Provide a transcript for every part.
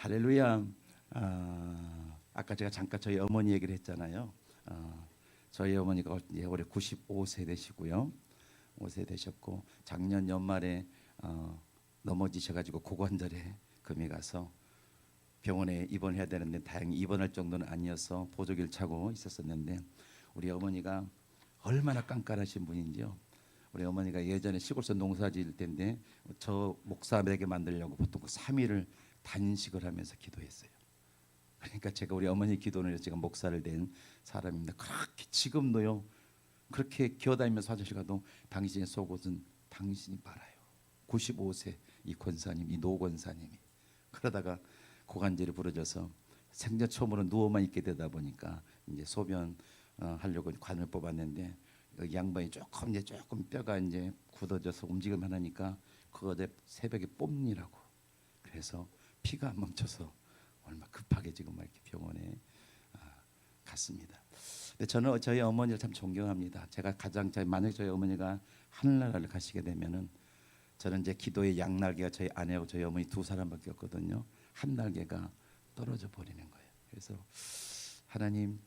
할렐루야. 아까 제가 잠깐 저희 어머니 얘기를 했잖아요. 저희 어머니가 이제 올해 95세 되시고요. 5세 되셨고 작년 연말에 넘어지셔가지고 고관절에 금이 가서 병원에 입원해야 되는데 다행히 입원할 정도는 아니어서 보조기를 차고 있었었는데 우리 어머니가 얼마나 깐깐하신 분인지요. 우리 어머니가 예전에 시골에서 농사 지을 때인데 저 목사 되게 만들려고 보통 3일을 단식을 하면서 기도했어요. 그러니까 제가 우리 어머니 기도는 제가 목사를 된 사람입니다. 그렇게 지금도요. 그렇게 기어다니면서 화장실 가도 당신의 속옷은 당신이 빨아요. 95세 이 권사님, 이 노 권사님이 그러다가 고관절이 부러져서 생전 처음으로 누워만 있게 되다 보니까 이제 소변 하려고 관을 뽑았는데 이 양반이 조금 뼈가 이제 굳어져서 움직임만 하니까 그거 새벽에 뽑니라고 그래서 피가 안 멈춰서 얼마 급하게 지금 이렇게 병원에 갔습니다. 근데 저는 저희 어머니를 참 존경합니다. 제가 가장 만약 저희 어머니가 하늘나라를 가시게 되면은 저는 이제 기도의 양날개가 저희 아내하고 저희 어머니 두 사람밖에 없거든요. 한 날개가 떨어져 버리는 거예요. 그래서 하나님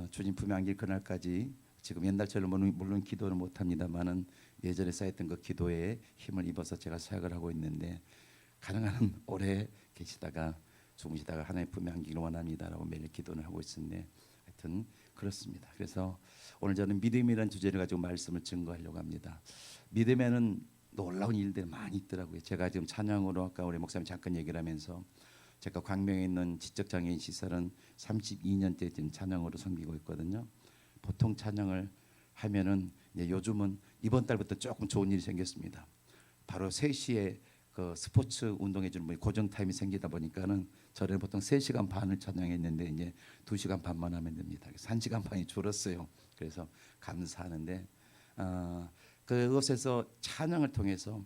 주님 품에 안길 그날까지 지금 옛날처럼 물론 기도는 못합니다만은 예전에 쌓였던 그 기도에 힘을 입어서 제가 사역을 하고 있는데 가능한 한 오래 계시다가 주무시다가 하나님 품에 안기를 원합니다라고 매일 기도를 하고 있는데 하여튼 그렇습니다. 그래서 오늘 저는 믿음이라는 주제를 가지고 말씀을 증거하려고 합니다. 믿음에는 놀라운 일들이 많이 있더라고요. 제가 지금 찬양으로 아까 우리 목사님 잠깐 얘기를 하면서 제가 광명에 있는 지적장애인 시설은 32년째 지금 찬양으로 섬기고 있거든요. 보통 찬양을 하면은 이제 요즘은 이번 달부터 조금 좋은 일이 생겼습니다. 바로 3시에 그 스포츠 운동해 주는 분이 고정 타임이 생기다 보니까는 저는 보통 3시간 반을 찬양했는데 이제 2시간 반만 하면 됩니다. 그래서 1시간 반이 줄었어요. 그래서 감사하는데 그곳에서 찬양을 통해서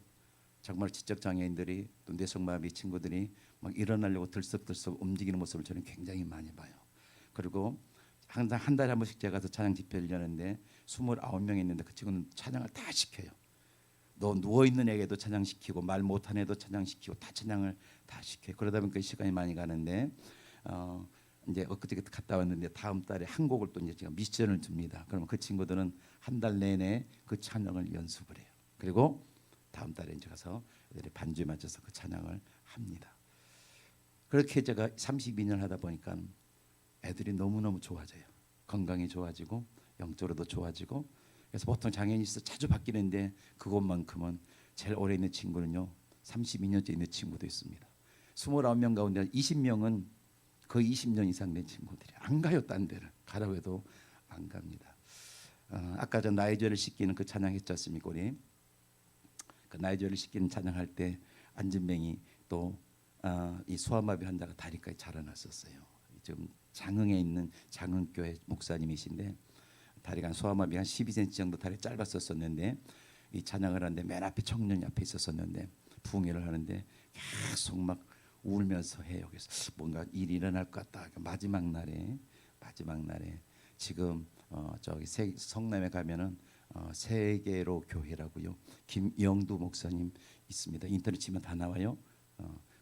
정말 지적 장애인들이 또 뇌성마비 친구들이 막 일어나려고 들썩들썩 움직이는 모습을 저는 굉장히 많이 봐요. 그리고 항상 한 달에 한 번씩 제가 가서 찬양 집회를 여는데 29명 있는데 그 친구는 찬양을 다 시켜요. 너 누워있는 애에도 찬양시키고 말 못한 애도 찬양시키고 다 찬양을 다 시켜요. 그러다 보니까 시간이 많이 가는데 이제 엊그제 갔다 왔는데 다음 달에 한 곡을 또 이제 제가 미션을 줍니다. 그러면 그 친구들은 한 달 내내 그 찬양을 연습을 해요. 그리고 다음 달에 이제 가서 애들이 반주에 맞춰서 그 찬양을 합니다. 그렇게 제가 32년 하다 보니까 애들이 너무너무 좋아져요. 건강이 좋아지고 영적으로도 좋아지고 그래서 보통 장애인이 있어 자주 바뀌는데 그것만큼은 제일 오래 있는 친구는요 32년째 있는 친구도 있습니다. 29명 가운데 20명은 거의 20년 이상 된 친구들이 안 가요. 딴 데를 가라고 해도 안 갑니다. 아까 저 나의 죄를 씻기는 그 찬양 했지 않습니까? 우리 그 나의 죄를 씻기는 찬양할 때 안진뱅이 또 이 소아마비 환자가 다리까지 자라났었어요. 지금 장흥에 있는 장흥교회 목사님이신데 다리가 소아마비 한 12cm 정도 다리 짧았었는데 이 찬양을 하는데 맨 앞에 청년이 앞에 있었었는데 부흥회를 하는데 계속 막 울면서 해요. 그래서 뭔가 일이 일어날 것 같다. 마지막 날에 지금 저기 성남에 가면은 세계로 교회라고요. 김영두 목사님 있습니다. 인터넷 치면 다 나와요.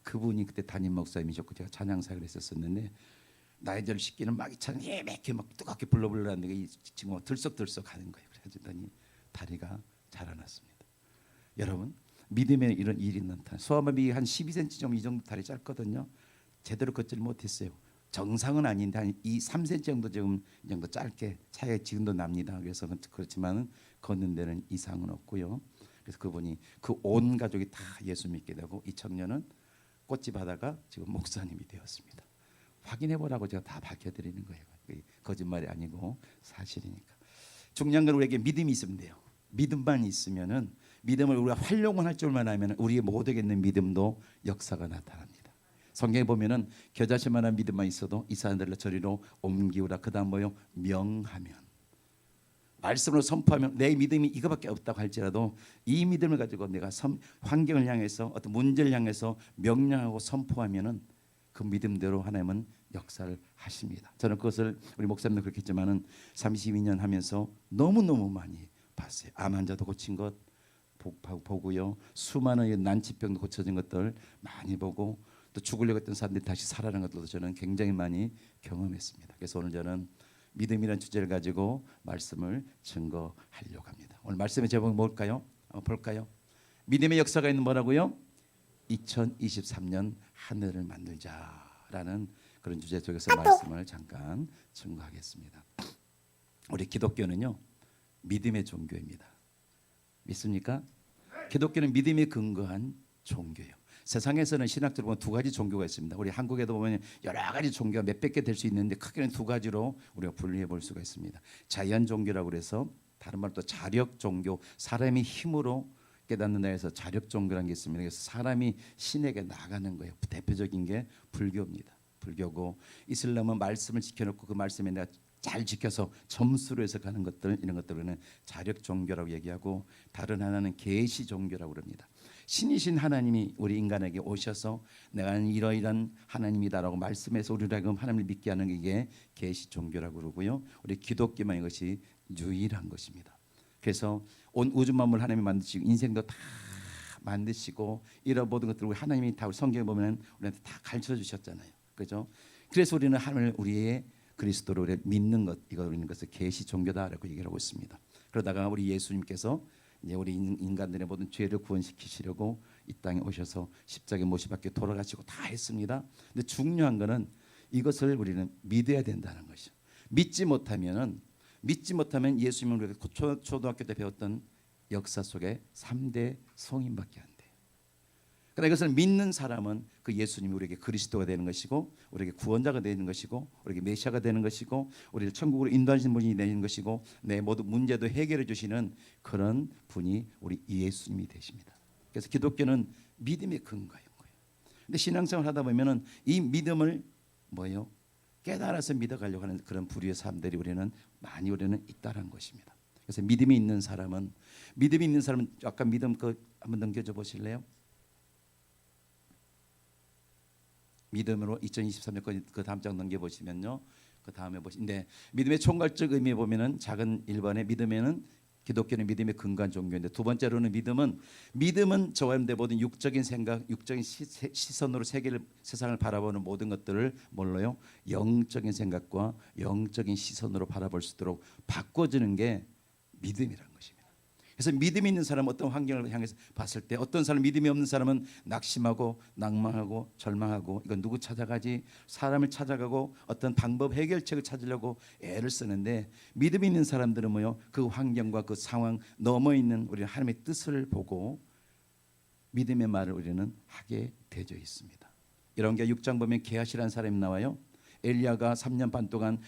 그분이 그때 담임 목사님이셨고 제가 찬양 사역을 했었었는데 나의 죄를 씻기는 막 이 찬양 예매게 막 뜨겁게 불러보려는데 이 친구가 들썩들썩 하는 거예요. 그래서 다리가 자라났습니다. 여러분 믿음에 이런 일이 나타나 소아마비 한 12cm 정도 이 정도 다리 짧거든요. 제대로 걷지를 못했어요. 정상은 아닌데 한 3cm 정도 지금 이 정도 짧게 차이가 지금도 납니다. 그래서 그렇지만은 걷는 데는 이상은 없고요. 그래서 그분이 그 온 가족이 다 예수 믿게 되고 이 청년은 꽃집 하다가 지금 목사님이 되었습니다. 확인해 보라고 제가 다 밝혀드리는 거예요. 거짓말이 아니고 사실이니까. 중요한 건 우리에게 믿음이 있으면 돼요. 믿음만 있으면은 믿음을 우리가 활용을 할 줄만 알면 우리의 못 되겠는 믿음도 역사가 나타납니다. 성경에 보면은 겨자씨만한 믿음만 있어도 이 사람들로 저리로 옮기우라. 그다음 뭐요? 명하면 말씀으로 선포하면 내 믿음이 이거밖에 없다고 할지라도 이 믿음을 가지고 내가 환경을 향해서 어떤 문제를 향해서 명령하고 선포하면은 그 믿음대로 하나님은 역사를 하십니다. 저는 그것을 우리 목사님도 그렇게 했지만은 32년 하면서 너무너무 많이 봤어요. 암 환자도 고친 것 보고요. 수많은 난치병도 고쳐진 것들 많이 보고 또 죽으려고 했던 사람들이 다시 살아나는 것도 저는 굉장히 많이 경험했습니다. 그래서 오늘 저는 믿음이라는 주제를 가지고 말씀을 증거하려고 합니다. 오늘 말씀의 제목은 뭘까요? 한번 볼까요? 믿음의 역사가 있는 뭐라고요? 2023년 하늘을 만들자라는 그런 주제 속에서 말씀을 잠깐 증거하겠습니다. 우리 기독교는요, 믿음의 종교입니다. 믿습니까? 기독교는 믿음에 근거한 종교예요. 세상에서는 신학적으로 보면 두 가지 종교가 있습니다. 우리 한국에도 보면 여러 가지 종교가 몇백 개 될 수 있는데 크게는 두 가지로 우리가 분리해 볼 수가 있습니다. 자연 종교라고 그래서 다른 말로 또 자력 종교, 사람이 힘으로 깨닫는다 해서 자력 종교라는 게 있습니다. 그래서 사람이 신에게 나가는 거예요. 대표적인 게 불교입니다. 불교고, 이슬람은 말씀을 지켜놓고 그 말씀에 내가 잘 지켜서 점수로 해서 가는 것들, 이런 것들은 자력 종교라고 얘기하고, 다른 하나는 계시 종교라고 그럽니다. 신이신 하나님이 우리 인간에게 오셔서 내가 이러이러한 하나님이다라고 말씀해서 우리를 하나님을 믿게 하는 게 계시 종교라고 그러고요. 우리 기독교만 이것이 유일한 것입니다. 그래서 온 우주 만물 하나님이 만드시고 인생도 다 만드시고 이런 모든 것들을 하나님이 다 성경에 보면 우리한테 다 가르쳐 주셨잖아요. 그렇죠? 그래서 우리는 하나님을 우리의 그리스도로 믿는 것, 이거 우리는 것을 계시 종교다라고 얘기를 하고 있습니다. 그러다가 우리 예수님께서 이제 우리 인간들의 모든 죄를 구원시키시려고 이 땅에 오셔서 십자가에 못 박혀 돌아가시고 다 했습니다. 근데 중요한 거는 이것을 우리는 믿어야 된다는 것이죠. 믿지 못하면 예수님은 우리가 초등학교 때 배웠던 역사 속에 3대 성인밖에 안 돼요. 그러나 이것을 믿는 사람은 그 예수님이 우리에게 그리스도가 되는 것이고, 우리에게 구원자가 되는 것이고, 우리에게 메시아가 되는 것이고, 우리를 천국으로 인도하시는 분이 되는 것이고, 내 모든 문제도 해결해 주시는 그런 분이 우리 예수님이 되십니다. 그래서 기독교는 믿음의 근거인 거예요. 근데 신앙생활 하다 보면은 이 믿음을 뭐예요? 깨달아서 믿어가려고 하는 그런 부류의 사람들이 우리는 있다는 것입니다. 그래서 믿음이 있는 사람은 아까 믿음 그 한번 넘겨줘 보실래요? 믿음으로 2023년 그 다음 장 넘겨 보시면요, 그 다음에 보시는데 믿음의 총괄적 의미에 보면은 작은 1번에 믿음에는 기독교는 믿음의 근간 종교인데, 두 번째로는 믿음은 저와 여러분들의 모든 육적인 생각, 육적인 시선으로 세상을 바라보는 모든 것들을 뭘로요? 영적인 생각과 영적인 시선으로 바라볼 수 있도록 바꿔주는 게 믿음이라는 것입니다. 그래서 믿음이 있는 사람은 어떤 환경을 향해서 봤을 때, 어떤 사람 믿음이 없는 사람은 낙심하고 낭망하고 절망하고, 이건 누구 찾아가지? 사람을 찾아가고 어떤 방법 해결책을 찾으려고 애를 쓰는데, 믿음이 있는 사람들은 뭐요? 그 환경과 그 상황 넘어 있는 우리 하나님의 뜻을 보고 믿음의 말을 우리는 하게 되어 있습니다. 이런 게 6장 보면 게하시라는 사람이 나와요. 엘리야가 3년 반 동안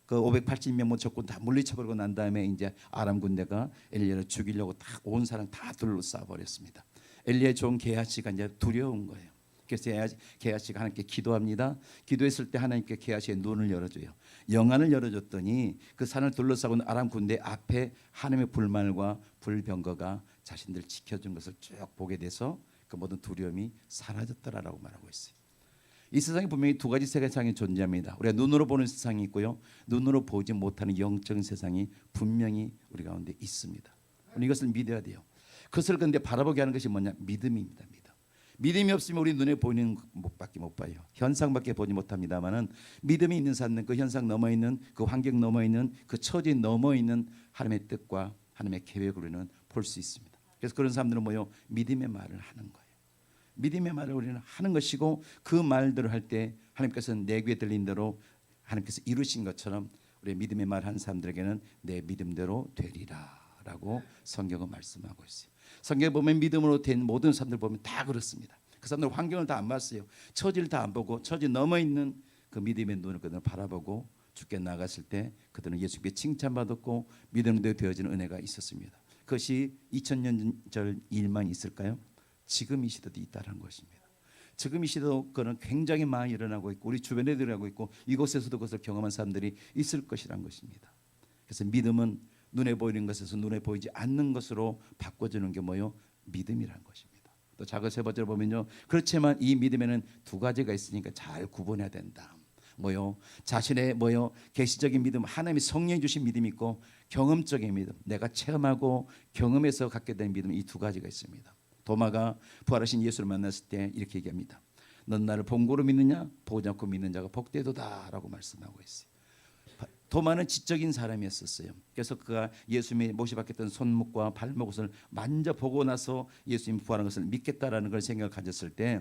그 580명 적군 다 물리쳐버리고 난 다음에 이제 아람 군대가 엘리야를 죽이려고 다 온 사람 다 둘러싸 버렸습니다. 엘리야의 종 게하시가 이제 두려운 거예요. 그래서 게하시가 하나님께 기도합니다. 기도했을 때 하나님께 게하시의 눈을 열어줘요. 영안을 열어줬더니 그 산을 둘러싸고 있는 아람 군대 앞에 하나님의 불말과 불병거가 자신들 지켜준 것을 쭉 보게 돼서 그 모든 두려움이 사라졌더라라고 말하고 있어요. 이 세상에 분명히 두 가지 세상이 존재합니다. 우리가 눈으로 보는 세상이 있고요, 눈으로 보지 못하는 영적인 세상이 분명히 우리 가운데 있습니다. 이것을 믿어야 돼요. 그것을 근데 바라보게 하는 것이 뭐냐? 믿음입니다. 믿음이 없으면 우리 눈에 보이는 것밖에 못 봐요. 현상밖에 보지 못합니다만은, 믿음이 있는 사람은 그 현상 넘어 있는, 그 환경 넘어 있는, 그 처지 넘어 있는 하나님의 뜻과 하나님의 계획을 우리는 볼 수 있습니다. 그래서 그런 사람들은 뭐요? 믿음의 말을 하는 거예요. 믿음의 말을 우리는 하는 것이고, 그 말들을 할 때 하나님께서는 내 귀에 들린 대로 하나님께서 이루신 것처럼 우리 믿음의 말 하는 사람들에게는 내 믿음대로 되리라라고 성경은 말씀하고 있어요. 성경에 보면 믿음으로 된 모든 사람들 보면 다 그렇습니다. 그 사람들 환경을 다 안 봤어요. 처지를 다 안 보고 처지 넘어 있는 그 믿음의 눈을 그들은 바라보고 주께 나갔을 때 그들은 예수께 칭찬받았고 믿음대로 되어지는 은혜가 있었습니다. 그것이 2000년 전 일만 있을까요? 지금 이 시대도 있다는 것입니다. 지금 이 시대도 그는 굉장히 많이 일어나고 있고, 우리 주변에도 일어나고 있고, 이곳에서도 그것을 경험한 사람들이 있을 것이란 것입니다. 그래서 믿음은 눈에 보이는 것에서 눈에 보이지 않는 것으로 바꿔주는 게 뭐요? 믿음이란 것입니다. 또 작은 세 번째로 보면요, 그렇지만 이 믿음에는 두 가지가 있으니까 잘 구분해야 된다. 뭐요? 자신의 뭐요? 계시적인 믿음, 하나님이 성령이 주신 믿음이 있고, 경험적인 믿음, 내가 체험하고 경험해서 갖게 된 믿음, 이 두 가지가 있습니다. 도마가 부활하신 예수를 만났을 때 이렇게 얘기합니다. 넌 나를 본고로 믿느냐? 보지 않고 믿는 자가 복되도다라고 말씀하고 있어요. 도마는 지적인 사람이었었어요. 그래서 그가 예수님이 모시받겠던 손목과 발목을 만져보고 나서 예수님 부활한 것을 믿겠다라는 걸 생각을 가졌을 때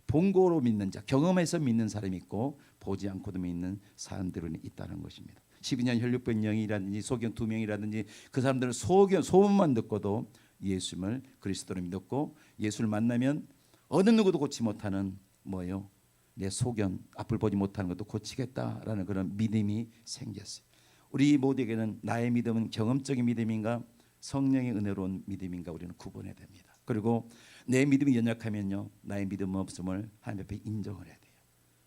본고로 믿는 자, 경험해서 믿는 사람이 있고 보지 않고도 믿는 사람들은 있다는 것입니다. 12년 혈육병 영이라든지 소경 2명이라든지 그 사람들은 소문만 듣고도 예수님을 그리스도로 믿었고 예수를 만나면 어느 누구도 고치 못하는 뭐예요? 내 소견 앞을 보지 못하는 것도 고치겠다라는 그런 믿음이 생겼어요. 우리 모두에게는 나의 믿음은 경험적인 믿음인가 성령의 은혜로운 믿음인가 우리는 구분해야 됩니다. 그리고 내 믿음이 연약하면요 나의 믿음 없음을 하나님 앞에 인정을 해야 돼요.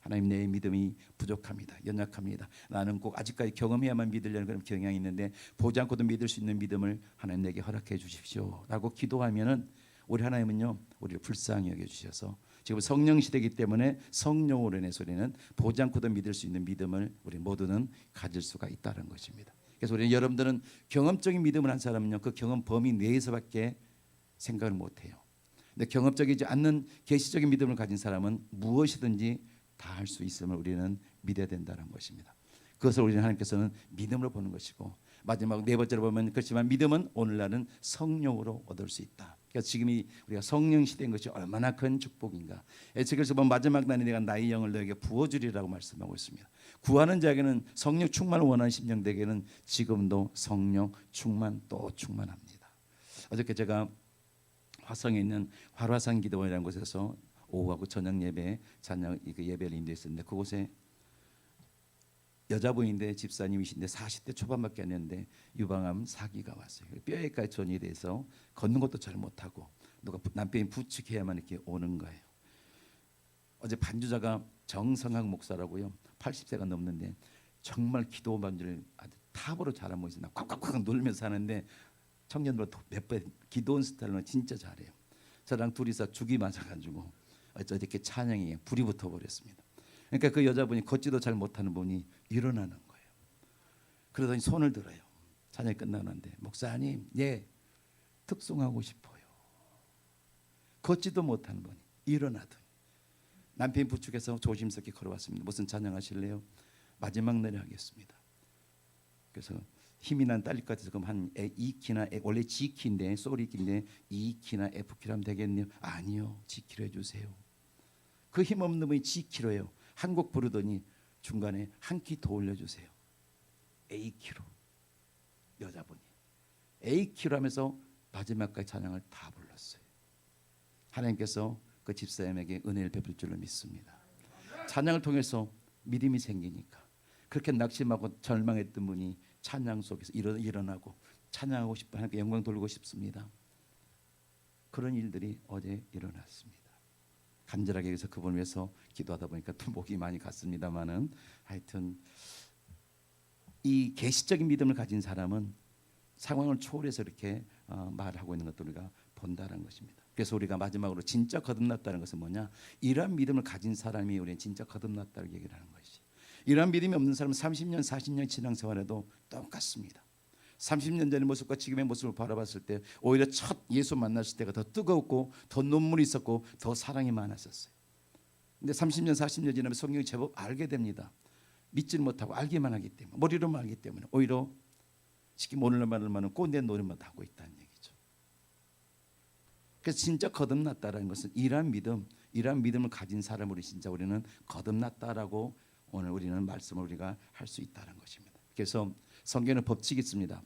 하나님 내 믿음이 부족합니다. 연약합니다. 나는 꼭 아직까지 경험해야만 믿으려는 그런 경향이 있는데 보지 않고도 믿을 수 있는 믿음을 하나님 내게 허락해 주십시오라고 기도하면은 우리 하나님은요 우리를 불쌍히 여겨주셔서 지금 성령 시대이기 때문에 성령으로 인해서 우리는 보지 않고도 믿을 수 있는 믿음을 우리 모두는 가질 수가 있다는 것입니다. 그래서 우리 여러분들은 경험적인 믿음을 한 사람은요 그 경험 범위 내에서밖에 생각을 못해요. 근데 경험적이지 않는 계시적인 믿음을 가진 사람은 무엇이든지 다 할 수 있음을 우리는 믿어야 된다는 것입니다. 그것을 우리는 하나님께서는 믿음으로 보는 것이고 마지막 네 번째로 보면 그렇지만 믿음은 오늘날은 성령으로 얻을 수 있다. 그러니까 지금이 우리가 성령 시대인 것이 얼마나 큰 축복인가. 에스겔서 보면 마지막 날에 내가 나의 영을 너에게 부어주리라고 말씀하고 있습니다. 구하는 자에게는 성령 충만을 원하는 심령들에게는 지금도 성령 충만 또 충만합니다. 어저께 제가 화성에 있는 활화산 기도원이라는 곳에서 오후하고 저녁 예배 찬양 예배를 인도했었는데 그곳에 여자분인데 집사님이신데 40대 초반밖에 안 됐는데 유방암 4기가 왔어요. 뼈에까지 전이 돼서 걷는 것도 잘 못하고 누가 남편이 부축해야만 이렇게 오는 거예요. 어제 반주자가 정성학 목사라고요. 80세가 넘는데 정말 기도 반주를 아주 탑으로 잘하고 있어요. 콱콱콱 놀면서 하는데 청년보다 몇 배 기도원 스타일로 진짜 잘해요. 저랑 둘이서 죽이 맞아가지고 어저께 찬양에 불이 붙어버렸습니다. 그러니까 그 여자분이 걷지도 잘 못하는 분이 일어나는 거예요. 그러더니 손을 들어요. 찬양이 끝나는데 목사님, 예, 특송하고 싶어요. 걷지도 못하는 분이 일어나더니 남편이 부축해서 조심스럽게 걸어왔습니다. 무슨 찬양하실래요? 마지막 노래 하겠습니다. 그래서 힘이 난 딸릴 것 같아서 그럼 한 E키나 원래 G키인데 소리키인데 E키나 F키로 하면 되겠네요. 아니요, G키로 해주세요. 그 힘없는 분이 G키로 해요. 한 곡 부르더니 중간에 한 키 더 올려주세요. A키로. 여자분이 A키로 하면서 마지막까지 찬양을 다 불렀어요. 하나님께서 그 집사님에게 은혜를 베풀 줄로 믿습니다. 찬양을 통해서 믿음이 생기니까 그렇게 낙심하고 절망했던 분이 찬양 속에서 일어나고 찬양하고 싶어 하나님께 영광 돌리고 싶습니다. 그런 일들이 어제 일어났습니다. 간절하게 해서 그분을 위해서 기도하다 보니까 또 목이 많이 갔습니다만은 하여튼 이 계시적인 믿음을 가진 사람은 상황을 초월해서 이렇게 말하고 있는 것도 우리가 본다는 것입니다. 그래서 우리가 마지막으로 진짜 거듭났다는 것은 뭐냐? 이러한 믿음을 가진 사람이 우리는 진짜 거듭났다고 얘기를 하는 것이. 이러한 믿음이 없는 사람은 30년, 40년 신앙생활에도 똑같습니다. 30년 전의 모습과 지금의 모습을 바라봤을 때 오히려 첫 예수 만났을 때가 더 뜨겁고 더 눈물이 있었고 더 사랑이 많았었어요. 근데 30년, 40년 지나면 성경이 제법 알게 됩니다. 믿지는 못하고 알기만 하기 때문에 머리로만 알기 때문에 오히려 쉽게 모르는 말만 꼰대 노릇만 하고 있다는 얘기죠. 그래서 진짜 거듭났다라는 것은 이러한 믿음을 가진 사람으로 진짜 우리는 거듭났다라고 오늘 우리는 말씀을 우리가 할 수 있다는 것입니다. 그래서 성경에는 법칙이 있습니다.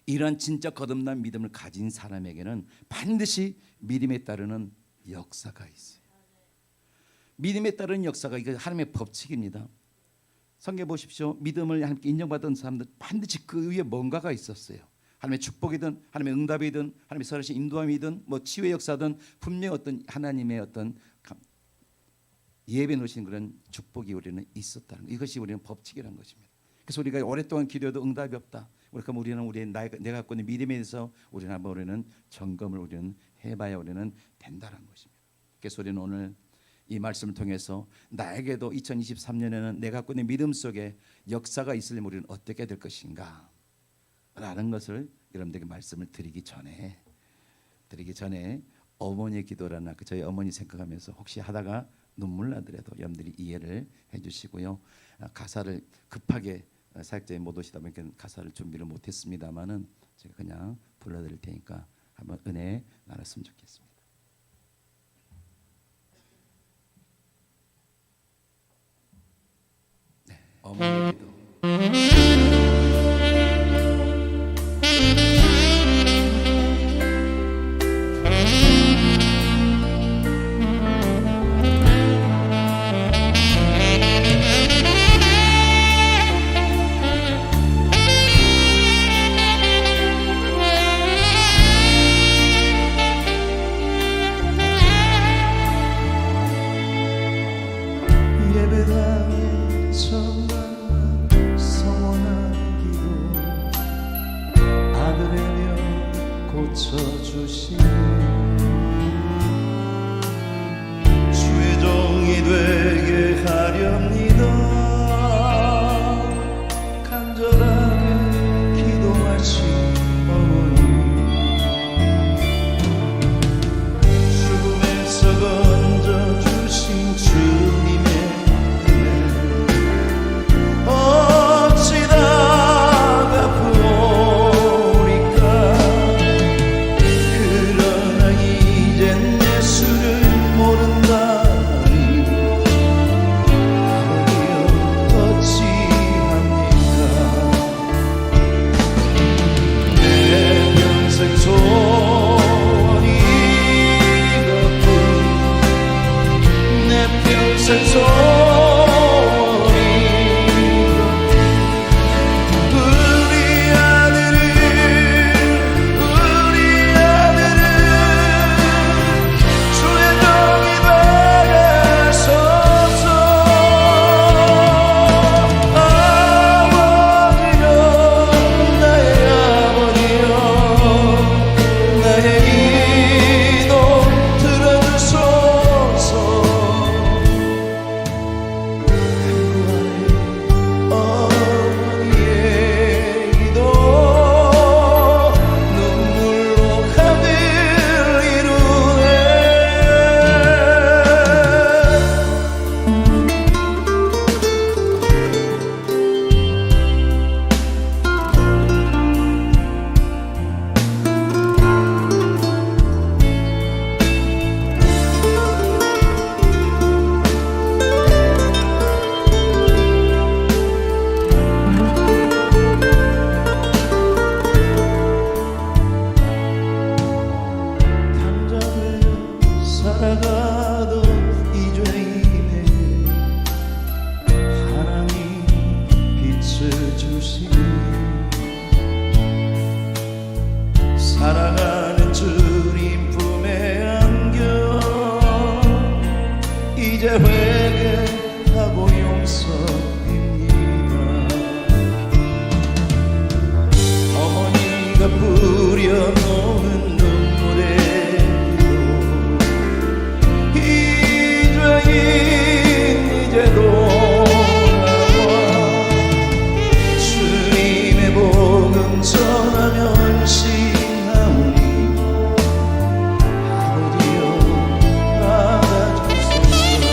이러한 진짜 거듭난 믿음을 가진 사람에게는 반드시 믿음에 따르는 역사가 있어요. 믿음에 따르는 역사가 이거 하나님의 법칙입니다. 성경 보십시오. 믿음을 하나님께 인정받은 사람들 반드시 그 위에 뭔가가 있었어요. 하나님의 축복이든 하나님의 응답이든 하나님의 선하신 인도함이든 뭐 치유의 역사든 분명 어떤 하나님의 어떤 예배 놓으신 그런 축복이 우리는 있었다는 것. 이것이 우리는 법칙이라는 것입니다. 그래서 우리가 오랫동안 기도해도 응답이 없다. 그러니까 우리는 내가 갖고 있는 믿음에 대해서 우리는 한번 우리는 점검을 우리는 해봐야 우리는 된다는 것입니다. 그래서 우리는 오늘 이 말씀을 통해서 나에게도 2023년에는 내가 갖고 있는 믿음 속에 역사가 있으려면 우리는 어떻게 될 것인가 라는 것을 여러분들에게 말씀을 드리기 전에 어머니의 기도라나 저희 어머니 생각하면서 혹시 하다가 눈물 나더라도 여러분들이 이해를 해주시고요. 가사를 급하게 사역자님 못 오시다 보니까 가사를 준비를 못했습니다만은 제가 그냥 불러드릴 테니까 한번 은혜 나눴으면 좋겠습니다. 네, 어머니의 기도. 고쳐주시니 주의 종이 되게 하렵니다. 간절하게 기도하신 어머니, 죽음에서 건져주신 주님의 은혜 어찌다 갚으오리까. 그러나 이젠 예수를 모른다니 아버지여 어찌합니까. 내 평생 소원이 이것뿐, 내 평생 소원이 우리 아들을 주의 종이 되게 하소서. 아버지여, 나의 아버지여, 나의 기도 들어주소서. 어머니의 기도 눈물로 가득 이루네. 당장을 살아가던 이 죄인에게 하나님 빛을 주시니 살아가는 주님 품에 안겨 이제 회개하고 용서입니다. 어머니가 뿌려놓은 눈물의 기도, 이 죄인 이제 돌아와 주님의 복음 전하며 시나오니 아버지여 받아주소서.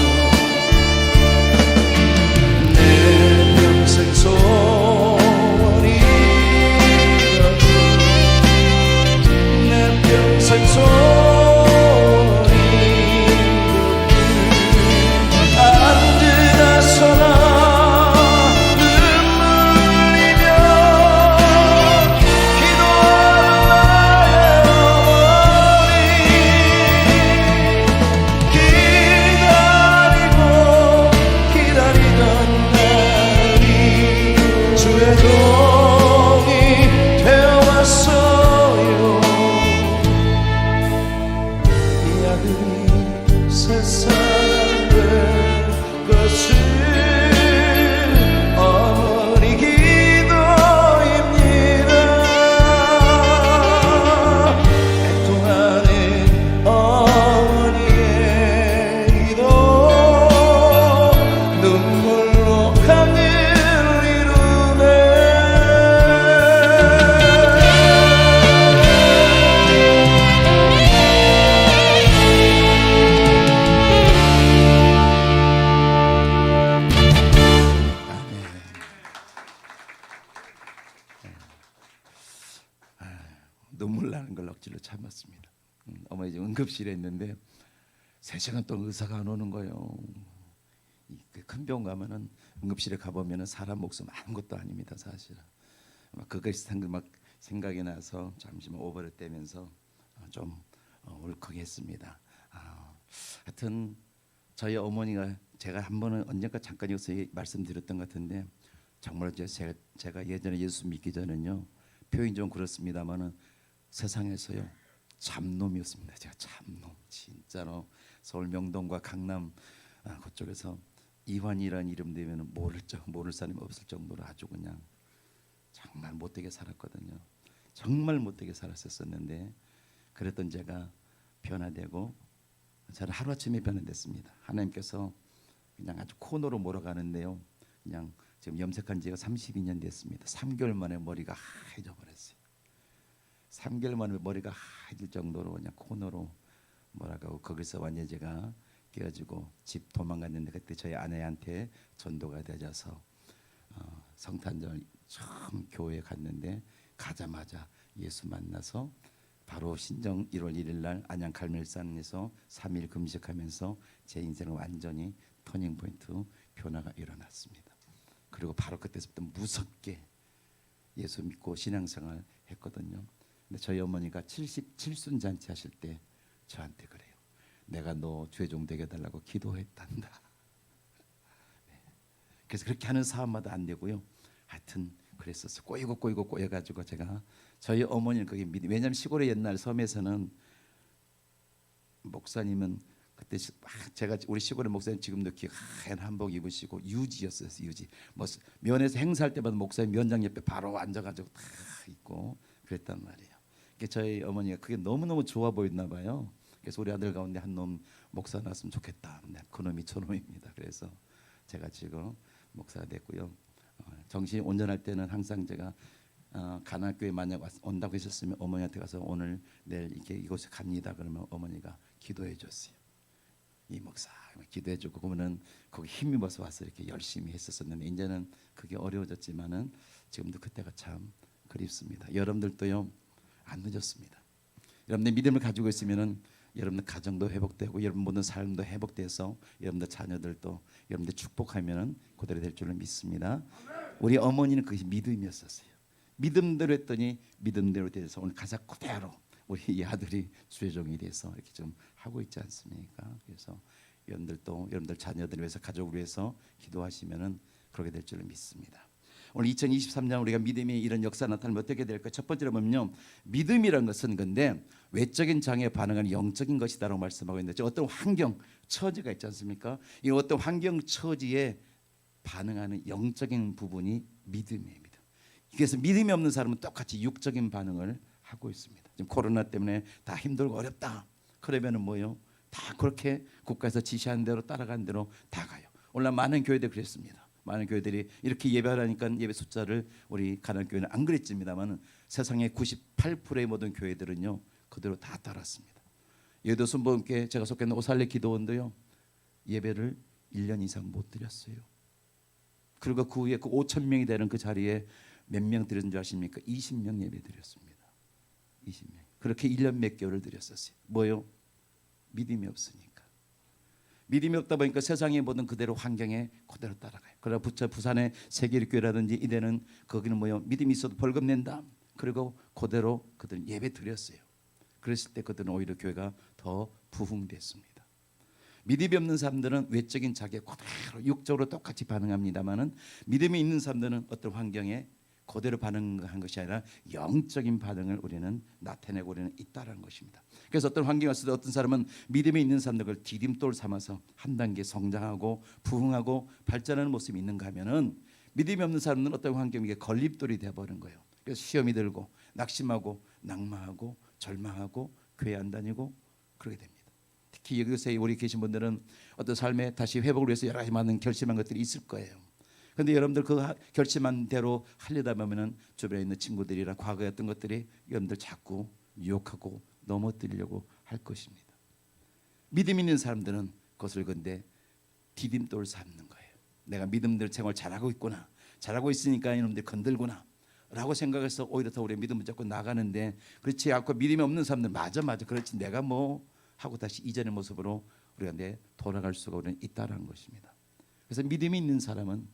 참았습니다. 어머니 지금 응급실에 있는데 3시간 동안 의사가 안 오는 거예요. 큰 병 가면은 응급실에 가보면은 사람 목숨 아무것도 아닙니다, 사실은. 막 그것이 막 생각이 나서 잠시만 오버를 떼면서 좀 울컥했습니다. 하여튼 저희 어머니가 제가 한 번은 언젠가 잠깐 여기서 말씀드렸던 것 같은데 정말 제가 예전에 예수 믿기 전에는요, 표현이 좀 그렇습니다만은 세상에서요 잡놈이었습니다. 제가 잡놈, 진짜로 서울 명동과 강남 그쪽에서 이환이라는 이름 되면 모를 사람이 없을 정도로 아주 그냥 정말 못되게 살았거든요. 정말 못되게 살았었는데 그랬던 제가 변화되고 저는 하루아침에 변화됐습니다. 하나님께서 그냥 아주 코너로 몰아가는데요. 그냥 지금 염색한 지가 32년 됐습니다. 3개월 만에 머리가 하얘져 버렸어요. 3개월 만에 머리가 하얘질 정도로 그냥 코너로 몰아가고 거기서 완전히 제가 깨어지고 집 도망갔는데 그때 저희 아내한테 전도가 되어서 성탄절 처음 교회에 갔는데 가자마자 예수 만나서 바로 신정 1월 1일 날 안양 갈멜산에서 3일 금식하면서 제 인생은 완전히 터닝 포인트 변화가 일어났습니다. 그리고 바로 그때부터 무섭게 예수 믿고 신앙생활 했거든요. 근데 저희 어머니가 77순 잔치 하실 때 저한테 그래요. 내가 너 죄종 되게 해달라고 기도했단다. 네. 그래서 그렇게 하는 사람마다 안 되고요. 하여튼 그랬었어. 꼬여가지고 제가 저희 어머니는 거기 왜냐하면 시골의 옛날 섬에서는 목사님은 그때 제가 우리 시골의 목사님 지금도 하얀 한복 입으시고 유지였어요. 유지. 뭐 면에서 행사할 때마다 목사님 면장 옆에 바로 앉아가지고 다 있고 그랬단 말이에요. 그러니까 저희 어머니가 그게 너무너무 좋아 보였나 봐요. 그래서 우리 아들 가운데 한 놈 목사 나왔으면 좋겠다. 그놈이 저놈입니다. 그래서 제가 지금 목사가 됐고요. 정신이 온전할 때는 항상 제가 가나교회 만약 온다고 하셨으면 어머니한테 가서 오늘 내일 이곳에 갑니다. 그러면 어머니가 기도해 줬어요. 이 목사 기도해 주고 그러면은 거기 힘입어서 와서 이렇게 열심히 했었었는데 이제는 그게 어려워졌지만은 지금도 그때가 참 그립습니다. 여러분들도요 안 늦었습니다. 여러분들 믿음을 가지고 있으면은 여러분들 가정도 회복되고 여러분 모든 삶도 회복돼서 여러분들 자녀들도 여러분들 축복하면은 그대로 될 줄을 믿습니다. 우리 어머니는 그것이 믿음이었었어요. 믿음대로 했더니 믿음대로 돼서 오늘 가사 그대로 우리 이 아들이 주의종이 돼서 이렇게 좀 하고 있지 않습니까? 그래서 여러분들 자녀들 위해서 가족을 위해서 기도하시면은 그렇게 될 줄을 믿습니다. 오늘 2023년 우리가 믿음의 이런 역사 나타나면 어떻게 될까? 첫 번째로 보면요, 믿음이라는 것은 근데 외적인 장애에 반응하는 영적인 것이다라고 말씀하고 있는데 어떤 환경, 처지가 있지 않습니까? 이 어떤 환경, 처지에 반응하는 영적인 부분이 믿음입니다. 그래서 믿음이 없는 사람은 똑같이 육적인 반응을 하고 있습니다. 지금 코로나 때문에 다 힘들고 어렵다. 그러면은 뭐요? 다 그렇게 국가에서 지시한 대로 따라간 대로 다 가요. 오늘 많은 교회들 그랬습니다. 많은 교회들이 이렇게 예배하니까 예배 숫자를 우리 가난교회는 안 그랬습니다만 세상의 98%의 모든 교회들은요 그대로 다 따랐습니다. 예도 순복음교회 제가 속했는 오살레 기도원도요 예배를 1년 이상 못 드렸어요. 그리고 그 후에 그 5,000명이 되는 그 자리에 몇 명 드렸는 줄 아십니까? 20명 예배 드렸습니다. 20명. 그렇게 1년 몇 개월을 드렸었어요. 뭐요? 믿음이 없으니까. 믿음이 없다 보니까 세상의 모든 그대로 환경에 그대로 따라가요. 그러나 부산의 세계일교회라든지 이대는 거기는 뭐요? 믿음이 있어도 벌금 낸다. 그리고 그대로 그들은 예배 드렸어요. 그랬을 때 그들은 오히려 교회가 더 부흥됐습니다. 믿음이 없는 사람들은 외적인 자기에 그대로 육적으로 똑같이 반응합니다만은 믿음이 있는 사람들은 어떤 환경에 그대로 반응한 것이 아니라 영적인 반응을 우리는 나타내고 우리는 있다라는 것입니다. 그래서 어떤 환경에 왔을 때 어떤 사람은 믿음이 있는 사람들을 디딤돌 삼아서 한 단계 성장하고 부흥하고 발전하는 모습이 있는가 하면은 믿음이 없는 사람은 어떤 환경에 걸림돌이 되어버린 거예요. 그래서 시험이 들고 낙심하고 낙마하고 절망하고 교회 안 다니고 그러게 됩니다. 특히 여기서 우리 계신 분들은 어떤 삶에 다시 회복을 위해서 여러 가지 많은 결심한 것들이 있을 거예요. 그런데 여러분들 그 결심한 대로 하려다 보면은 주변에 있는 친구들이랑 과거에 어떤 것들이 여러분들 자꾸 유혹하고 넘어뜨리려고 할 것입니다. 믿음 있는 사람들은 그것을 근데 디딤돌 삼는 거예요. 내가 믿음대로 생활 잘하고 있구나. 잘하고 있으니까 이놈들 건들구나. 라고 생각해서 오히려 더 우리 믿음을 잡고 나가는데, 그렇지 않고 믿음이 없는 사람들 맞아 그렇지 내가 뭐 하고 다시 이전의 모습으로 우리가 돌아갈 수가 우리는 있다라는 것입니다. 그래서 믿음이 있는 사람은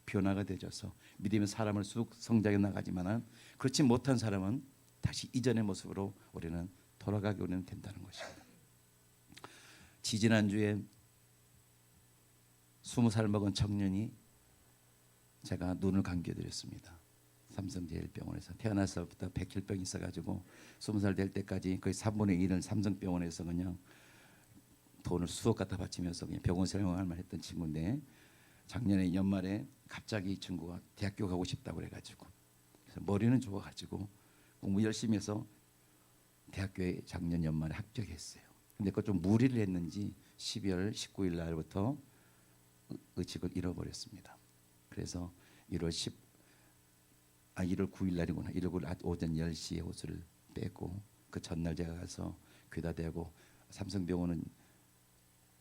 변화가 되져서 믿음의 사람을 쑥 성장해 나가지만은 그렇지 못한 사람은 다시 이전의 모습으로 우리는 돌아가게 우리는 된다는 것입니다. 지지난주에 20살 먹은 청년이 제가 눈을 감겨드렸습니다. 삼성제일병원에서 태어나서부터 백혈병이 있어가지고 20살 될 때까지 거의 3분의 1을 삼성병원에서 그냥 돈을 수억 갖다 바치면서 그냥 병원 생활만 했던 친구인데, 작년에 연말에 갑자기 이 친구가 대학교 가고 싶다고 그래가지고, 그래서 머리는 좋아가지고 공부 열심히 해서 대학교에 작년 연말에 합격했어요. 근데 그걸 좀 무리를 했는지 12월 19일 날부터 의식을 잃어버렸습니다. 그래서 1월 9일 날이구나. 1월 9일 오전 10시에 호수를 빼고, 그 전날 제가 가서 귀다 대고, 삼성병원은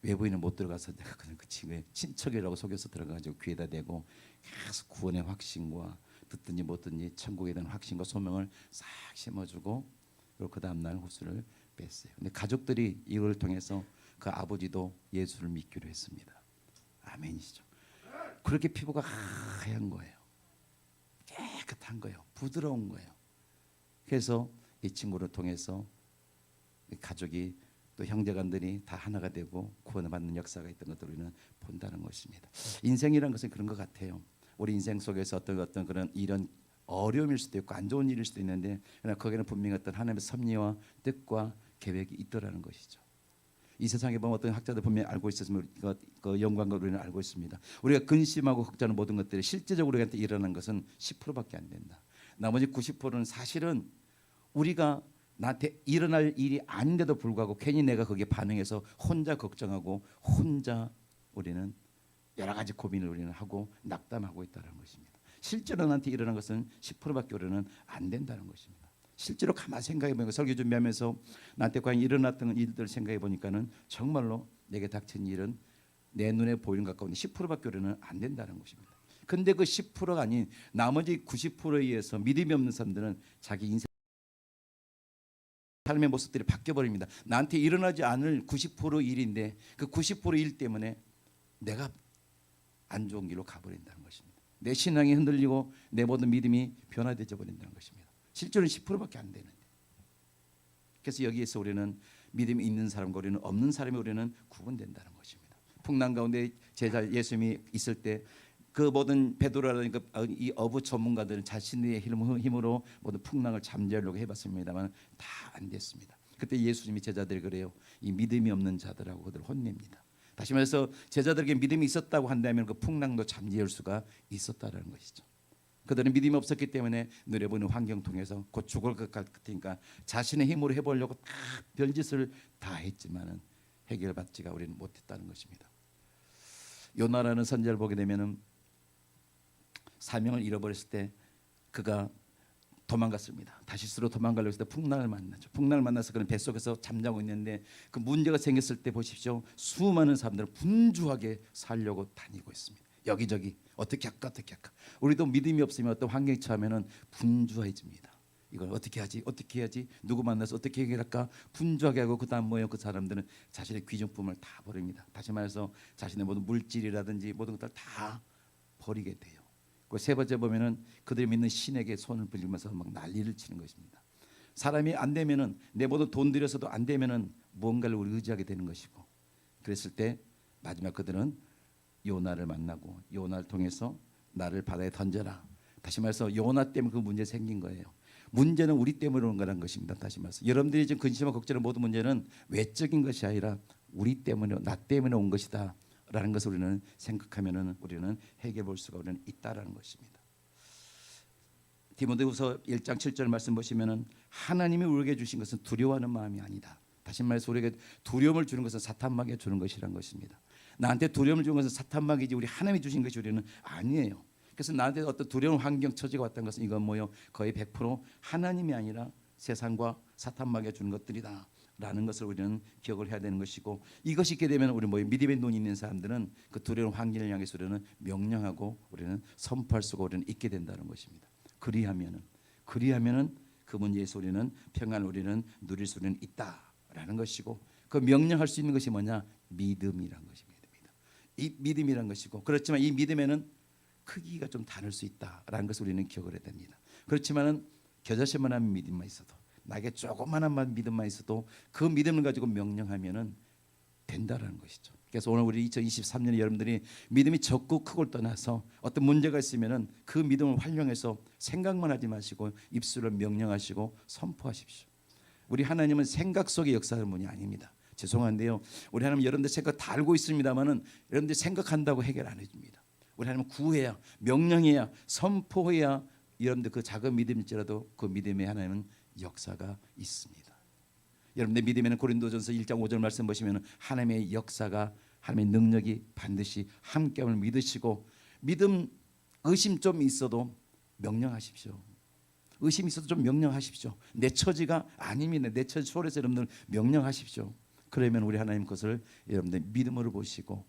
외부인은 못 들어가서 내가 그냥 그 친구의 친척이라고 속여서 들어가가지고 귀에다 대고 계속 구원의 확신과 듣든지 못 듣든지 천국에 대한 확신과 소명을 싹 심어주고, 그리고 그 다음 날 호수를 뺐어요. 근데 가족들이 이걸 통해서 그 아버지도 예수를 믿기로 했습니다. 아멘이시죠. 그렇게 피부가 하얀 거예요. 깨끗한 거예요. 부드러운 거예요. 그래서 이 친구를 통해서 가족이 또 형제간들이 다 하나가 되고 구원을 받는 역사가 있던 것들을 우리는 본다는 것입니다. 인생이란 것은 그런 것 같아요. 우리 인생 속에서 어떤 그런 이런 어려움일 수도 있고 안 좋은 일일 수도 있는데, 그러나 거기는 분명히 어떤 하나님의 섭리와 뜻과 계획이 있더라는 것이죠. 이 세상에 보면 어떤 학자들 분명히 알고 있었으면 그 연관과 우리는 알고 있습니다. 우리가 근심하고 걱정하는 모든 것들이 실제적으로 우리한테 일어나는 것은 10%밖에 안 된다. 나머지 90%는 사실은 우리가 나한테 일어날 일이 아닌데도 불구하고 괜히 내가 거기에 반응해서 혼자 걱정하고 혼자 우리는 여러 가지 고민을 우리는 하고 낙담하고 있다는 것입니다. 실제로 나한테 일어난 것은 10%밖에 우리는 안 된다는 것입니다. 실제로 가만히 생각해 보니까, 설교 준비하면서 나한테 과연 일어났던 일들을 생각해 보니까는 정말로 내게 닥친 일은 내 눈에 보이는 것 가운데 10%밖에 우리는 안 된다는 것입니다. 근데 그 10%가 아닌 나머지 90%에 의해서 믿음이 없는 사람들은 자기 인생 삶의 모습들이 바뀌어 버립니다. 나한테 일어나지 않을 90% 일인데 그 90% 일 때문에 내가 안 좋은 길로 가버린다는 것입니다. 내 신앙이 흔들리고 내 모든 믿음이 변화되어 버린다는 것입니다. 실제로는 10%밖에 안 되는데. 그래서 여기에서 우리는 믿음이 있는 사람과 우리는 없는 사람이 우리는 구분된다는 것입니다. 풍랑 가운데 제자 예수님이 있을 때 그 모든 베드로라는 이 어부 전문가들은 자신의 힘으로 모든 풍랑을 잠재우려고 해봤습니다만 다 안 됐습니다. 그때 예수님이 제자들이 그래요. 이 믿음이 없는 자들하고 그들 혼냅니다. 다시 말해서 제자들에게 믿음이 있었다고 한다면 그 풍랑도 잠재울 수가 있었다는 것이죠. 그들은 믿음이 없었기 때문에 눈에 보이는 환경 통해서 곧 죽을 것 같으니까 자신의 힘으로 해보려고 다 별짓을 다 했지만은 해결받지가 우리는 못했다는 것입니다. 요나라는 선지자를 보게 되면은 사명을 잃어버렸을 때 그가 도망갔습니다. 다시스로 도망가려고 했을 때 풍랑을 만나죠. 풍랑을 만나서 그는 뱃속에서 잠자고 있는데 그 문제가 생겼을 때 보십시오. 수많은 사람들은 분주하게 살려고 다니고 있습니다. 여기저기 어떻게 할까. 우리도 믿음이 없으면 어떤 환경에 처하면은 분주해집니다. 이걸 어떻게 하지? 어떻게 해야지? 누구 만나서 어떻게 해결할까? 분주하게 하고 그다음 뭐예요? 그 사람들은 자신의 귀중품을 다 버립니다. 다시 말해서 자신의 모든 물질이라든지 모든 것들 다 버리게 돼요. 그 세 번째 보면은 그들이 믿는 신에게 손을 빌리면서 막 난리를 치는 것입니다. 사람이 안 되면은 내 모든 돈 들여서도 안 되면은 무언가를 우리 의지하게 되는 것이고, 그랬을 때 마지막 그들은 요나를 만나고 요나를 통해서 나를 바다에 던져라. 다시 말해서 요나 때문에 그 문제 생긴 거예요. 문제는 우리 때문에 온 거라는 것입니다. 다시 말해서 여러분들이 지금 근심하고 걱정하는 모든 문제는 외적인 것이 아니라 우리 때문에, 나 때문에 온 것이다 라는 것을 우리는 생각하면은 우리는 해결해 볼 수가 우리는 있다라는 것입니다. 디모데후서 1장 7절 말씀 보시면은 하나님이 우리에게 주신 것은 두려워하는 마음이 아니다. 다시 말해서 우리에게 두려움을 주는 것은 사탄마귀가 주는 것이란 것입니다. 나한테 두려움을 주는 것은 사탄마귀지 우리 하나님이 주신 것이 우리는 아니에요. 그래서 나한테 어떤 두려운 환경 처지가 왔다는 것은 이건 뭐요? 거의 100% 하나님이 아니라 세상과 사탄마귀가 주는 것들이다 라는 것을 우리는 기억을 해야 되는 것이고, 이것이 있게 되면 우리 믿음의 눈이 있는 사람들은 그 두려운 환경을 향해서 우리는 명령하고 우리는 선포할 수가 우리는 있게 된다는 것입니다. 그리하면은 그분 예수 우리는 평안 우리는 누릴 수는 있다라는 것이고 그 명령할 수 있는 것이 뭐냐? 믿음이란 것입니다. 이 믿음이란 것이고 그렇지만 이 믿음에는 크기가 좀 다를 수 있다라는 것을 우리는 기억을 해야 됩니다. 그렇지만은 겨자씨만한 믿음만 있어도 나에게 조그만한 믿음만 있어도 그 믿음을 가지고 명령하면은 된다라는 것이죠. 그래서 오늘 우리 2023년에 여러분들이 믿음이 적고 크고를 떠나서 어떤 문제가 있으면은 그 믿음을 활용해서 생각만 하지 마시고 입술을 명령하시고 선포하십시오. 우리 하나님은 생각 속의 역사하는 분이 아닙니다. 죄송한데요. 우리 하나님 여러분들 생각 다 알고 있습니다만은 여러분들 생각한다고 해결 안 해줍니다. 우리 하나님은 구해야 명령해야 선포해야 여러분들 그 작은 믿음일지라도 그 믿음에 하나님은 역사가 있습니다. 여러분들 믿음에는 고린도전서 1장 5절 말씀 보시면 하나님의 역사가 하나님의 능력이 반드시 함께함을 믿으시고 믿음 의심 좀 있어도 명령하십시오. 의심 있어도 좀 명령하십시오. 내 처지가 아닙니다. 내 처지 초월해서 여러분들 명령하십시오. 그러면 우리 하나님 것을 여러분들 믿음으로 보시고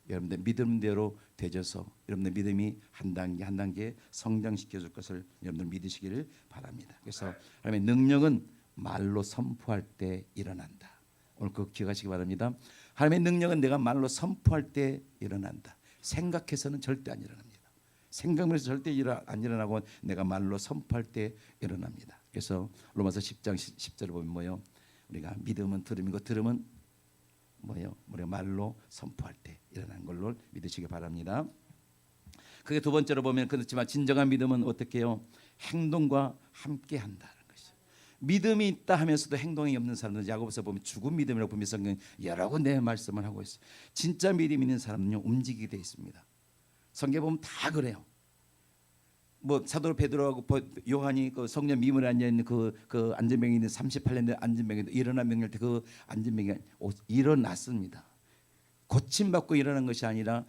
여러분들 믿음대로 되져서 여러분들 믿음이 한 단계 한 단계 성장시켜 줄 것을 여러분들 믿으시기를 바랍니다. 그래서 하나님의 능력은 말로 선포할 때 일어난다. 오늘 그거 기억하시기 바랍니다. 하나님의 능력은 내가 말로 선포할 때 일어난다. 생각해서는 절대 안 일어납니다. 생각해서 절대 안 일어나고 내가 말로 선포할 때 일어납니다. 그래서 로마서 10장 10절을 보면 뭐요? 우리가 믿음은 들음이고 들음은 뭐요? 우리가 말로 선포할 때 일어나는 걸로 믿으시기 바랍니다. 그게 두 번째로 보면 그렇지만 진정한 믿음은 어떻게 해요? 행동과 함께 한다는 것이죠. 믿음이 있다 하면서도 행동이 없는 사람들 야고보서 보면 죽은 믿음이라고 보면 성경 여러 군데 말씀을 하고 있어요. 진짜 믿음 있는 사람은요 움직이게 돼 있습니다. 성경 보면 다 그래요. 뭐 사도 베드로하고 요한이 그 성령 미문에 앉아 있는 그 안전병이 있는 38년 된 안전병이 일어나 명령 때 그 안전병이 일어났습니다. 고침 받고 일어난 것이 아니라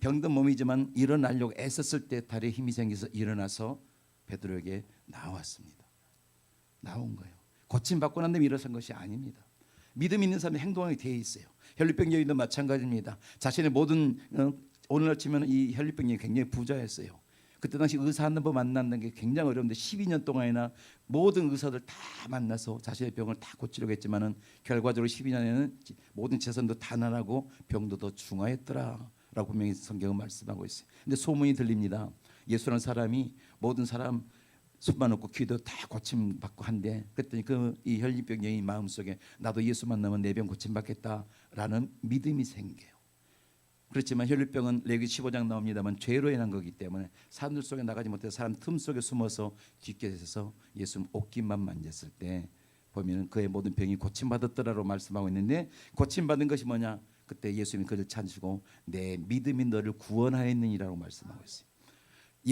병든 몸이지만 일어나려고 애썼을 때 다리에 힘이 생겨서 일어나서 베드로에게 나왔습니다. 나온 거예요. 고침 받고 난 다음에 일어선 것이 아닙니다. 믿음 있는 사람이 행동하게 되어 있어요. 혈류병 여인도 마찬가지입니다. 자신의 모든 오늘날 치면 이 혈류병 여인이 굉장히 부자였어요. 그때 당시 의사 한 번 만나는 게 굉장히 어려운데 12년 동안이나 모든 의사들 다 만나서 자신의 병을 다 고치려고 했지만은 결과적으로 12년에는 모든 재산도 다 나가고 병도 더 중화했더라라고 분명히 성경은 말씀하고 있어요. 근데 소문이 들립니다. 예수라는 사람이 모든 사람 손만 놓고 귀도 다 고침 받고 한데 그랬더니 이 혈류병 여인 마음속에 나도 예수 만나면 내 병 고침 받겠다라는 믿음이 생겨요. 그렇지만 혈류병은 레위기 15장 나옵니다만 죄로 인한 거기 때문에 사람들 속에 나가지 못해서 사람 틈 속에 숨어서 뒷곁에서 예수 옷깃만 만졌을 때 보면은 그의 모든 병이 고침받았더라로 말씀하고 있는데 고침받은 것이 뭐냐? 그때 예수님이 그를 찾으시고 내 믿음이 너를 구원하였느니라고 말씀하고 있어요.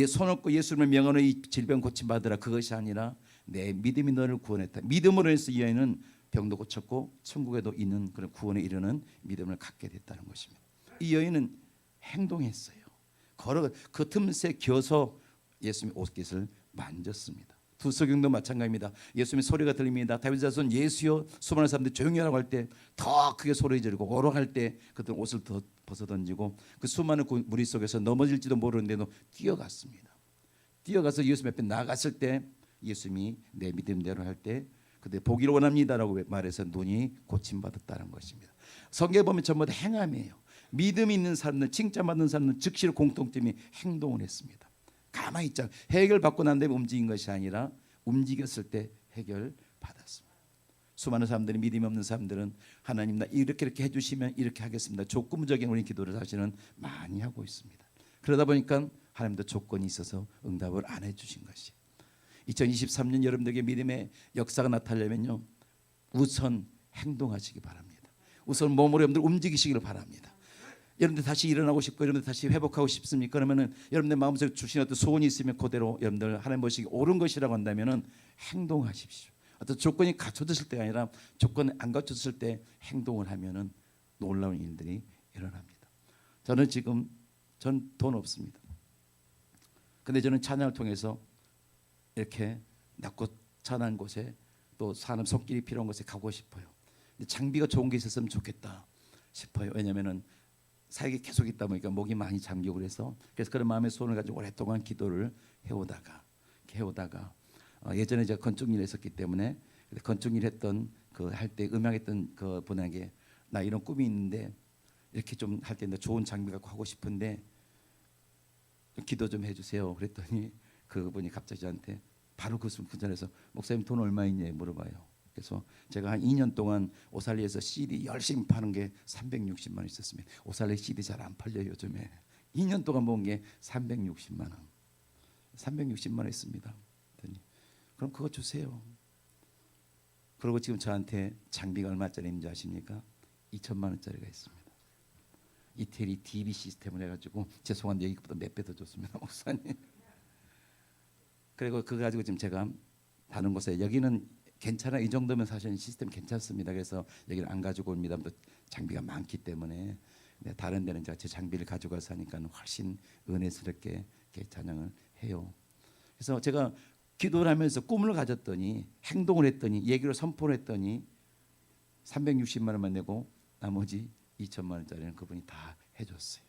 손 얹고 예수님을 명하는 이 질병 고침받으라 그것이 아니라 내 믿음이 너를 구원했다. 믿음으로 해서 이 여인은 병도 고쳤고 천국에도 있는 그런 구원에 이르는 믿음을 갖게 됐다는 것입니다. 이 여인은 행동했어요. 걸어 그 틈새 겨서 예수님의 옷깃을 만졌습니다. 두서경도 마찬가지입니다. 예수님의 소리가 들립니다. 다윗 자손 예수여 수많은 사람들이 조용히 하라고 할 때 더 크게 소리 지르고 오락할 때 그들 옷을 더 벗어던지고 그 수많은 무리 속에서 넘어질지도 모르는데도 뛰어갔습니다. 뛰어가서 예수님 앞에 나갔을 때 예수님이 내 믿음대로 할 때 그때 보기를 원합니다라고 말해서 눈이 고침받았다는 것입니다. 성경에 보면 전부 다 행함이에요. 믿음이 있는 사람들, 칭찬받는 사람들 즉시 공통점이 행동을 했습니다. 가만히 있자 해결받고 난 다음에 움직인 것이 아니라 움직였을 때 해결받았습니다. 수많은 사람들이 믿음이 없는 사람들은 하나님 나 이렇게 해주시면 이렇게 하겠습니다. 조건적인 우리 기도를 사실은 많이 하고 있습니다. 그러다 보니까 하나님도 조건이 있어서 응답을 안 해주신 것이 2023년 여러분들에게 믿음의 역사가 나타나려면요 우선 행동하시기 바랍니다. 우선 몸으로 여러분들 움직이시기를 바랍니다. 여러분들 다시 일어나고 싶고 여러분들 다시 회복하고 싶습니까? 그러면은 여러분들 마음속에 주신 어떤 소원이 있으면 그대로 여러분들 하나님 보시기 옳은 것이라고 한다면은 행동하십시오. 어떤 조건이 갖춰졌을 때가 아니라 조건이 안 갖춰졌을 때 행동을 하면은 놀라운 일들이 일어납니다. 저는 지금 전 돈 없습니다. 근데 저는 찬양을 통해서 이렇게 낮고 찬한 곳에 또 사람 손길이 필요한 곳에 가고 싶어요. 근데 장비가 좋은 게 있었으면 좋겠다 싶어요. 왜냐면은 사역이 계속 있다 보니까 목이 많이 잠기고 그래서 그런 마음의 소원을 가지고 오랫동안 기도를 해오다가 이렇게 해오다가 예전에 제가 건축 일 했었기 때문에 건축 일 했던 그 할 때 음악했던 그 분에게 나 이런 꿈이 있는데 이렇게 좀 할 때 좋은 장비 갖고 하고 싶은데 좀 기도 좀 해주세요. 그랬더니 그분이 갑자기 저한테 바로 그 전에서 목사님 돈 얼마 있냐 물어봐요. 그래서 제가 한 2년 동안 오살리에서 CD 열심히 파는 게 360만 원 있었으면 오살리 CD 잘 안 팔려요 요즘에. 2년 동안 모은 게 360만 원. 360만 원 있습니다. 그랬더니 그럼 그거 주세요. 그리고 지금 저한테 장비가 얼마짜리인지 아십니까? 2천만 원짜리가 있습니다. 이태리 DB 시스템을 해가지고 죄송한데 여기보다 몇 배 더 줬습니다 목사님. 그리고 그거 가지고 지금 제가 다른 곳에 여기는 괜찮아 이 정도면 사실 시스템 괜찮습니다. 그래서 여기를 안 가지고 옵니다. 또 장비가 많기 때문에 다른 데는 제가 제 장비를 가져가서 하니까 훨씬 은혜스럽게 이렇게 찬양을 해요. 그래서 제가 기도를 하면서 꿈을 가졌더니 행동을 했더니 얘기를 선포를 했더니 360만 원만 내고 나머지 2천만 원짜리는 그분이 다 해줬어요.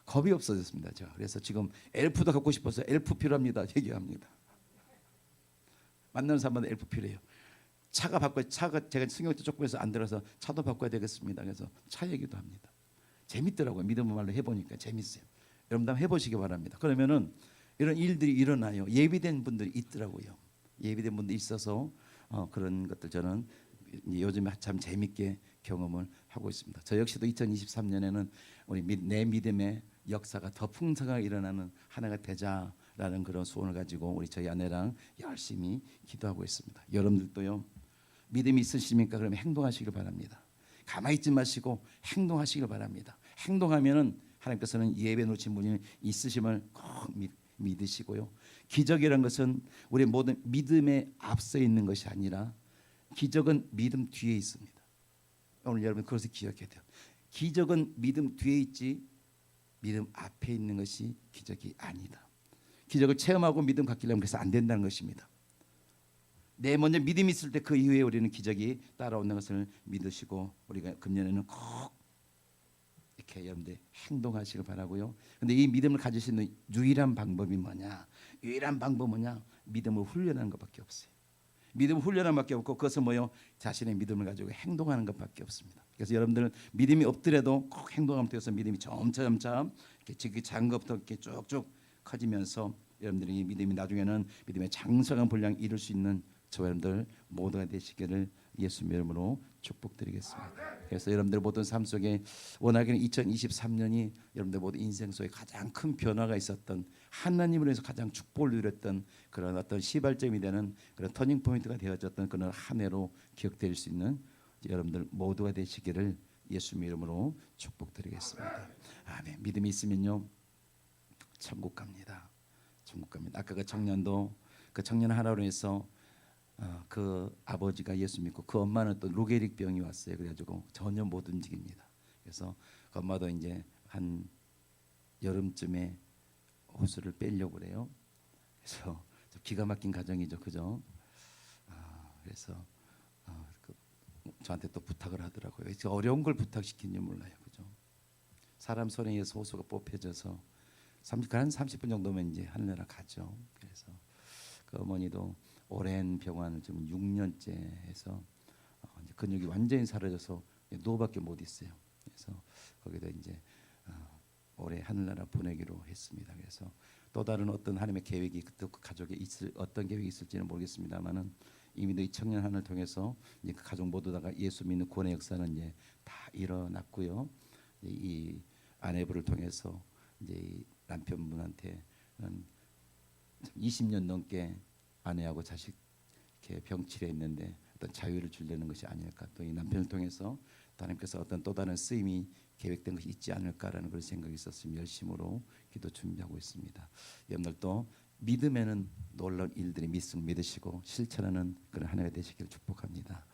겁이 없어졌습니다. 제가 그래서 지금 엘프도 갖고 싶어서 엘프 필요합니다 얘기합니다. 만나는 사람마다 엘프 필요해요. 차가 제가 승용차 조금 해서 안 들어서 차도 바꿔야 되겠습니다. 그래서 차 얘기도 합니다. 재밌더라고요. 믿음의 말로 해보니까 재밌어요. 여러분도 한번 해보시기 바랍니다. 그러면은 이런 일들이 일어나요. 예비된 분들이 있더라고요. 예비된 분들이 있어서 그런 것들 저는 요즘에 참 재밌게 경험을 하고 있습니다. 저 역시도 2023년에는 우리 내 믿음의 역사가 더 풍성하게 일어나는 한 해가 되자라는 그런 소원을 가지고 우리 저희 아내랑 열심히 기도하고 있습니다. 여러분들도요. 믿음이 있으십니까? 그러면 행동하시길 바랍니다. 가만히 있지 마시고 행동하시길 바랍니다. 행동하면은 하나님께서는 예배 놓친 분이 있으심을 꼭 믿으시고요. 기적이라는 것은 우리 모든 믿음에 앞서 있는 것이 아니라 기적은 믿음 뒤에 있습니다. 오늘 여러분 그것을 기억해야 돼요. 기적은 믿음 뒤에 있지 믿음 앞에 있는 것이 기적이 아니다. 기적을 체험하고 믿음 갖기려면 그래서 안 된다는 것입니다. 내 먼저 믿음이 있을 때 그 이후에 우리는 기적이 따라오는 것을 믿으시고 우리가 금년에는 꼭 이렇게 여러분들 행동하시길 바라고요. 근데 이 믿음을 가질 수 있는 유일한 방법이 뭐냐? 유일한 방법은 뭐냐? 믿음을 훈련하는 것밖에 없어요. 믿음을 훈련하는 것밖에 없고 그것은 뭐요? 자신의 믿음을 가지고 행동하는 것밖에 없습니다. 그래서 여러분들 믿음이 없더라도 꼭 행동하면 되어서 믿음이 점차 이렇게 작은 것부터 이렇게 쭉쭉 커지면서 여러분들이 이 믿음이 나중에는 믿음의 장성한 분량 이룰 수 있는 저 여러분들 모두가 되시기를 예수님의 이름으로 축복드리겠습니다. 그래서 여러분들 모든 삶 속에 원하기는 2023년이 여러분들 모든 인생 속에 가장 큰 변화가 있었던 하나님으로 해서 가장 축복을 누렸던 그런 어떤 시발점이 되는 그런 터닝 포인트가 되어졌던 그런 한 해로 기억될 수 있는 여러분들 모두가 되시기를 예수님의 이름으로 축복드리겠습니다. 아멘. 믿음이 있으면요 천국 갑니다. 천국 갑니다. 아까 그 청년도 그 청년 하나로 해서 그 아버지가 예수 믿고 그 엄마는 또 루게릭 병이 왔어요. 그래가지고 전혀 못 움직입니다. 그래서 그 엄마도 이제 한 여름쯤에 호수를 빼려고 그래요. 그래서 기가 막힌 가정이죠, 그죠? 그래서 저한테 또 부탁을 하더라고요. 어려운 걸 부탁시키는지 몰라요, 그죠? 사람 손에 의해서 호수가 뽑혀져서 한 30분 정도면 이제 하늘나라 가죠. 그래서 그 어머니도 오랜 병원을 지금 6년째 해서 이제 근육이 완전히 사라져서 누워밖에 못 있어요. 그래서 거기다 이제 올해 하늘나라 보내기로 했습니다. 그래서 또 다른 어떤 하나님의 계획이 그 가족에 어떤 계획이 있을지는 모르겠습니다만은 이미도 이 청년 하나를 통해서 이제 그 가족 모두다가 예수 믿는 구원의 역사는 이제 다 일어났고요. 이 아내분을 통해서 이제 이 남편분한테는 20년 넘게 아내하고 자식 이렇게 병치레했는데 어떤 자유를 주려는 것이 아닐까. 또 이 남편을 통해서 하나님께서 어떤 또 다른 쓰임이 계획된 것이 있지 않을까라는 그런 생각이 있었으면 열심으로 기도 준비하고 있습니다. 여러분들도 믿음에는 놀라운 일들이 믿으시고 실천하는 그런 한 해가 되시기를 축복합니다.